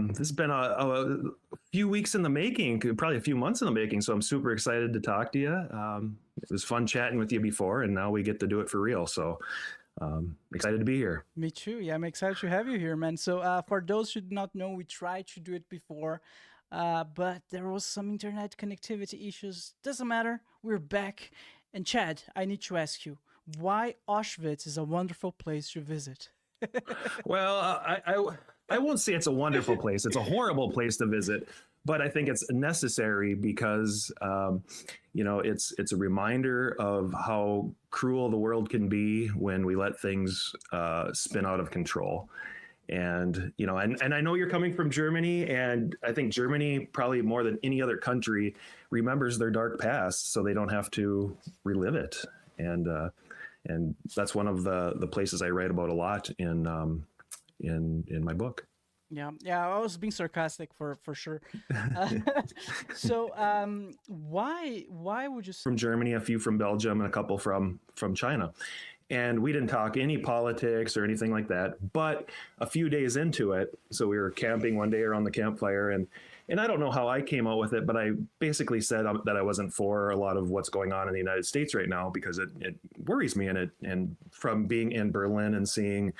This has been a few weeks in the making, probably a few months in the making. So I'm super excited to talk to you. It was fun chatting with you before, and now we get to do it for real. So excited to be here. Me too. Yeah, I'm excited to have you here, man. So, for those who do not know, we tried to do it before, but there was some internet connectivity issues. Doesn't matter. We're back. And Chad, I need to ask you, why Auschwitz is a wonderful place to visit? Well, I won't say it's a wonderful place. It's a horrible place to visit, but I think it's necessary because it's a reminder of how cruel the world can be when we let things spin out of control. And and I know you're coming from Germany, and I think Germany probably more than any other country remembers their dark past, so they don't have to relive it. And that's one of the places I write about a lot in my book. Yeah, I was being sarcastic for sure. Uh, so, why would you? From Germany, a few from Belgium, and a couple from China. And we didn't talk any politics or anything like that. But a few days into it, so we were camping one day around the campfire, and I don't know how I came out with it, but I basically said that I wasn't for a lot of what's going on in the United States right now because it worries me, and from being in Berlin and seeing.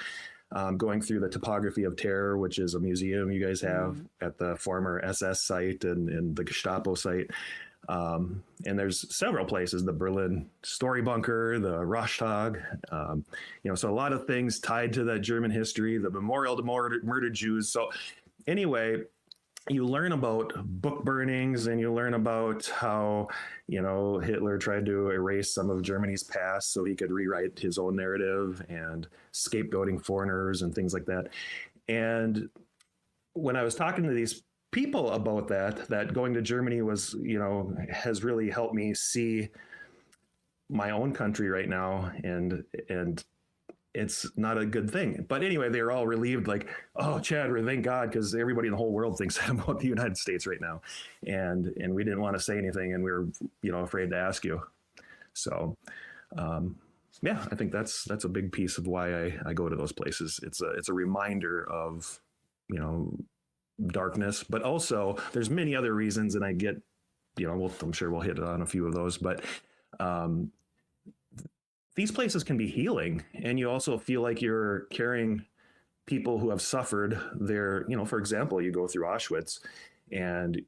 Going through the Topography of Terror, which is a museum you guys have at the former SS site and the Gestapo site. And there's several places, the Berlin Story Bunker, the Reichstag, so a lot of things tied to that German history, the memorial to murdered Jews. So anyway, you learn about book burnings and you learn about how, Hitler tried to erase some of Germany's past so he could rewrite his own narrative and scapegoating foreigners and things like that. And when I was talking to these people about that going to Germany was, has really helped me see my own country right now. And it's not a good thing. But anyway, they were all relieved, like, oh, Chad, thank God, because everybody in the whole world thinks that about the United States right now. And we didn't want to say anything, and we were, afraid to ask you. So, yeah, I think that's a big piece of why I go to those places. It's a reminder of, darkness, but also there's many other reasons, and I get, I'm sure we'll hit on a few of those, but these places can be healing, and you also feel like you're carrying people who have suffered their, for example, you go through Auschwitz and,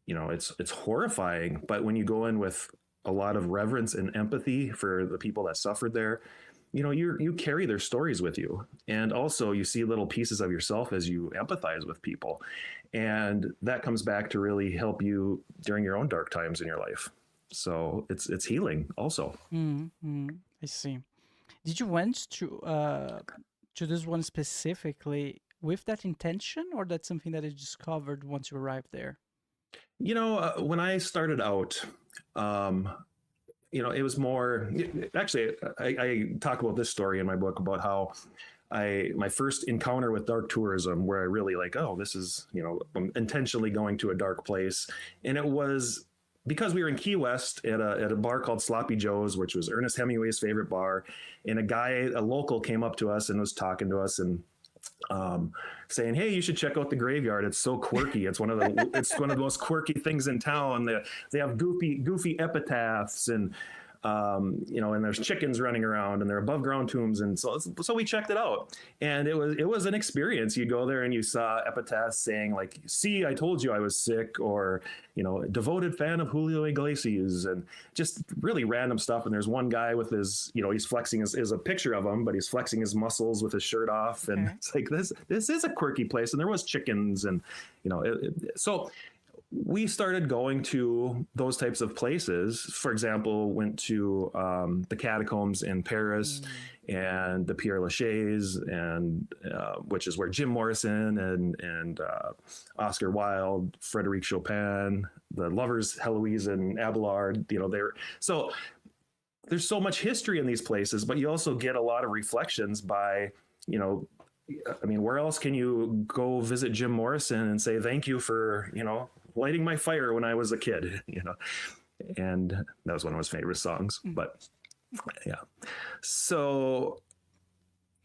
it's horrifying. But when you go in with a lot of reverence and empathy for the people that suffered there, you carry their stories with you. And also you see little pieces of yourself as you empathize with people. And that comes back to really help you during your own dark times in your life. So it's healing also. Mm-hmm. I see. Did you went to this one specifically with that intention, or that's something that you discovered once you arrived there? When I started out, it was more. Actually, I talk about this story in my book about how my first encounter with dark tourism, where I really like, oh, this is, I'm intentionally going to a dark place, and it was because we were in Key West at a bar called Sloppy Joe's, which was Ernest Hemingway's favorite bar. And a local came up to us and was talking to us and saying, "Hey, you should check out the graveyard. It's so quirky. It's one of the most quirky things in town. They have goofy epitaphs and and there's chickens running around and they're above ground tombs." And so we checked it out, and it was an experience. You go there and you saw epitaphs saying like, "See, I told you I was sick," or, "Devoted fan of Julio Iglesias," and just really random stuff. And there's one guy with his, he's flexing is a picture of him, but he's flexing his muscles with his shirt off. And it's like, this is a quirky place. And there was chickens and, so we started going to those types of places. For example, went to the catacombs in Paris and the Père Lachaise, and which is where Jim Morrison and Oscar Wilde, Frédéric Chopin, the lovers Heloise and Abelard, so there's so much history in these places, but you also get a lot of reflections by, where else can you go visit Jim Morrison and say, thank you for, lighting my fire when I was a kid, and that was one of his favorite songs. But yeah, so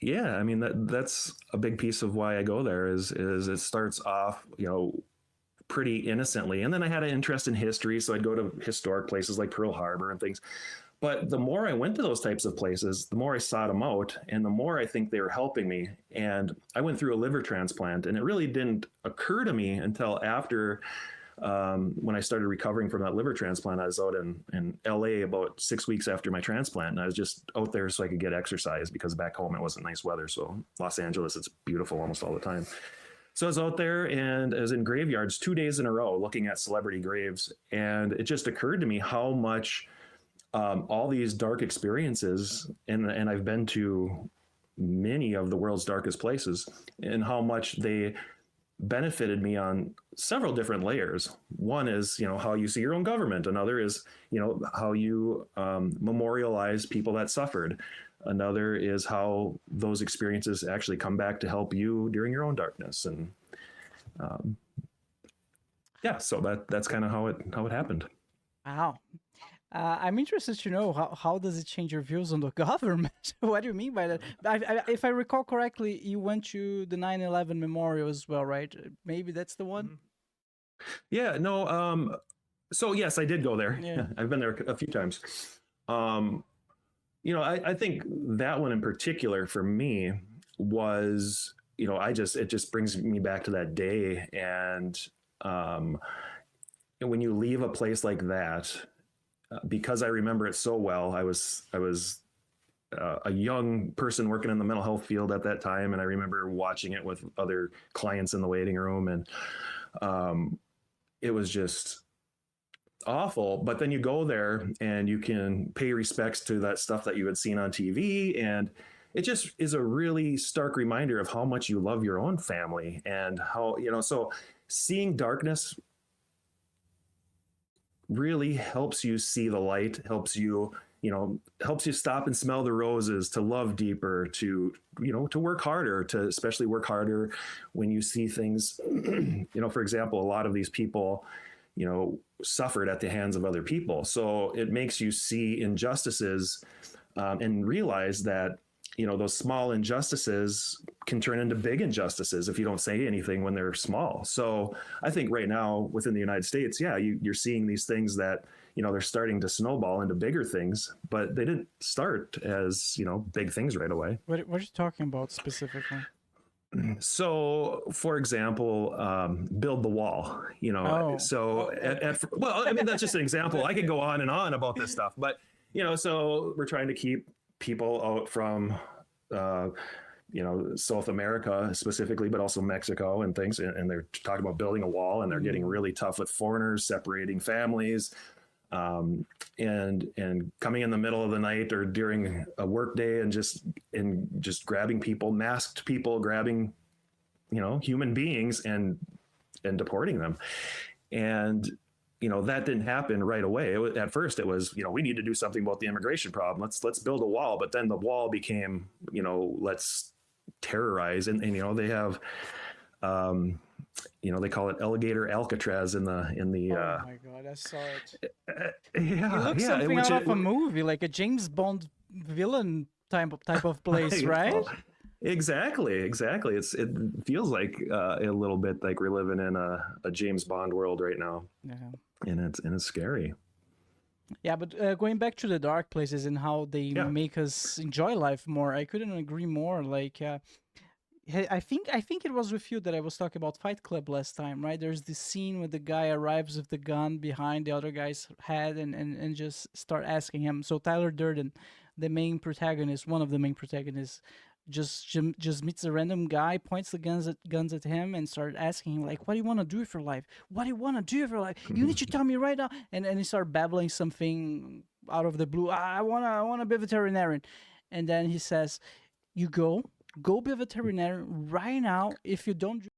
yeah, I mean that's a big piece of why I go there is it starts off, pretty innocently. And then I had an interest in history, so I'd go to historic places like Pearl Harbor and things. But the more I went to those types of places, the more I sought them out, and the more I think they were helping me. And I went through a liver transplant, and it really didn't occur to me until after when I started recovering from that liver transplant. I was out in LA about 6 weeks after my transplant, and I was just out there so I could get exercise because back home it wasn't nice weather. So Los Angeles, it's beautiful almost all the time. So I was out there and I was in graveyards 2 days in a row looking at celebrity graves. And it just occurred to me how much all these dark experiences, and I've been to many of the world's darkest places, and how much they benefited me on several different layers. One is, how you see your own government. Another is, how you memorialize people that suffered. Another is how those experiences actually come back to help you during your own darkness. And yeah, so that's kind of how it happened. Wow. I'm interested to know how does it change your views on the government? What do you mean by that? If I recall correctly, you went to the 9/11 memorial as well, right? Maybe that's the one. Yeah, no. So yes, I did go there. Yeah. I've been there a few times. I think that one in particular for me was, it just brings me back to that day. And when you leave a place like that, because I remember it so well, I was a young person working in the mental health field at that time, and I remember watching it with other clients in the waiting room, and it was just awful. But then you go there and you can pay respects to that stuff that you had seen on TV, and it just is a really stark reminder of how much you love your own family, and how, so seeing darkness really helps you see the light, helps you stop and smell the roses, to love deeper, to work harder, to especially work harder when you see things, for example, a lot of these people, suffered at the hands of other people. So it makes you see injustices and realize that, those small injustices can turn into big injustices if you don't say anything when they're small. So I think right now within the United States, yeah, you're seeing these things that, they're starting to snowball into bigger things, but they didn't start as, big things right away. What are you talking about specifically? So, for example, build the wall, well, I mean, that's just an example. I could go on and on about this stuff, but, so we're trying to keep people out from, South America specifically, but also Mexico and things. And they're talking about building a wall, and they're getting really tough with foreigners, separating families, and coming in the middle of the night or during a work day and just grabbing people, masked people, grabbing, human beings and deporting them. And, that didn't happen right away. At first it was, we need to do something about the immigration problem. Let's build a wall. But then the wall became, let's terrorize. And they have, they call it alligator Alcatraz in the oh my God, I saw it. Yeah, It looks something out of a movie, like a James Bond villain type of place, right? Exactly. It feels like a little bit like we're living in a James Bond world right now. Yeah. And it's scary. Yeah, but going back to the dark places and how they make us enjoy life more, I couldn't agree more. Like, I think it was with you that I was talking about Fight Club last time, right? There's this scene where the guy arrives with the gun behind the other guy's head and just start asking him. So Tyler Durden, the main protagonist, one of the main protagonists, just meets a random guy, points the guns at him, and start asking him, like, what do you want to do with your life? What do you want to do with your life? You need to tell me right now. And he start babbling something out of the blue. I wanna be a veterinarian. And then he says, you go be a veterinarian right now. If you don't